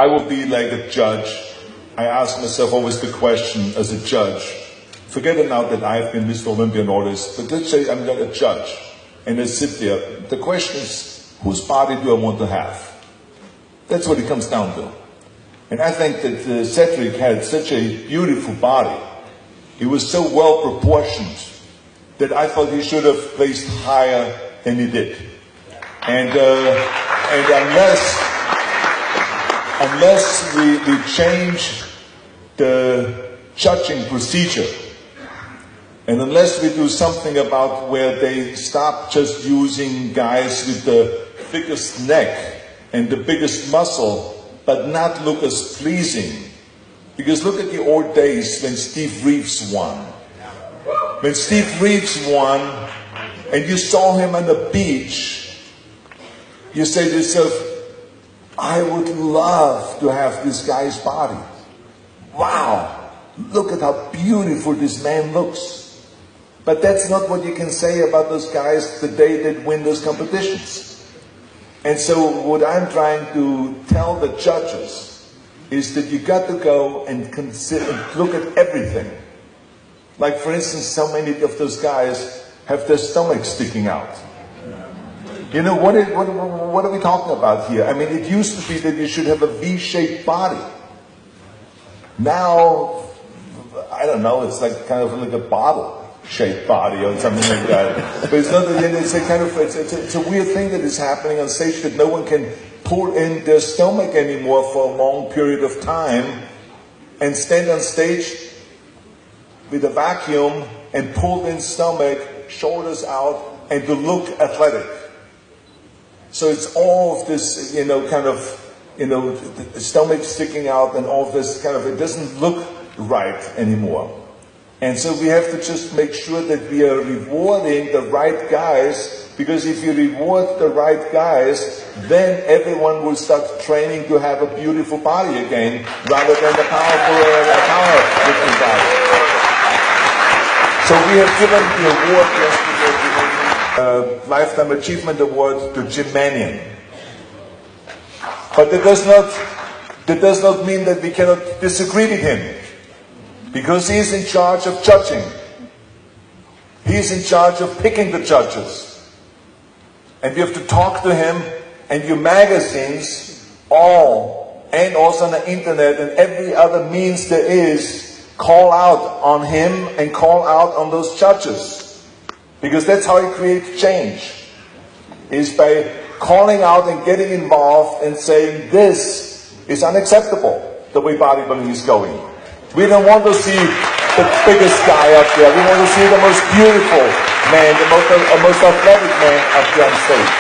I will be like a judge. I ask myself always the question as a judge. Forget it now that I've been Mr. Olympia and all this, but let's say I'm not a judge. And I sit there. The question is, whose body do I want to have? That's what it comes down to. And I think that Cedric had such a beautiful body. He was so well proportioned that I thought he should have placed higher than he did. And unless we change the judging procedure, and unless we do something about where they stop just using guys with the thickest neck and the biggest muscle, but not look as pleasing. Because look at the old days when Steve Reeves won. When Steve Reeves won, and you saw him on the beach, you say to yourself, I would love to have this guy's body. Wow, look at how beautiful this man looks. But that's not what you can say about those guys the day they win those competitions. And so what I'm trying to tell the judges is that you got to go and consider, look at everything. Like for instance, so many of those guys have their stomachs sticking out. You know, what are we talking about here? I mean, it used to be that you should have a V-shaped body. Now, I don't know, it's like kind of like a bottle-shaped body or something like that. But it's not, it's a kind of, it's a weird thing that is happening on stage, that no one can pull in their stomach anymore for a long period of time and stand on stage with a vacuum and pull in stomach, shoulders out, and to look athletic. So it's all of this, kind of, the stomach sticking out and all of this kind of, it doesn't look right anymore. And so we have to just make sure that we are rewarding the right guys, because if you reward the right guys, then everyone will start training to have a beautiful body again, rather than a powerlifting body. So we have given the award yesterday, Lifetime Achievement Award to Jim Mannion. But that does not mean that we cannot disagree with him, because he is in charge of judging. He is in charge of picking the judges. And we have to talk to him, and your magazines, and also on the internet and every other means there is, call out on him and call out on those judges. Because that's how you create change, is by calling out and getting involved and saying, this is unacceptable, the way bodybuilding is going. We don't want to see the biggest guy up there. We want to see the most beautiful man, the most athletic man up there on stage.